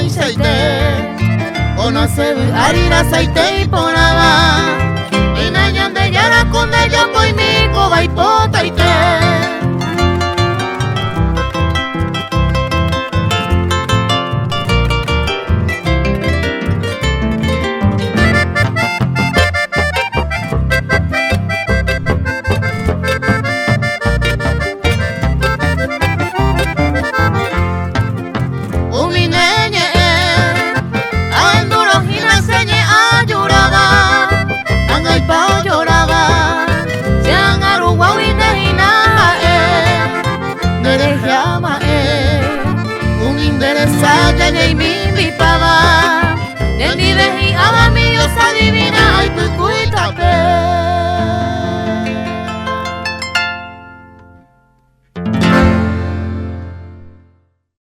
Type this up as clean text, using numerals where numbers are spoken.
aceite Ona sebu arira aceite iponaga Ina yande yara konde yapo imiko baipota Saya y mi pava, de mi veji a la mía, adivina, ay, tu cuita.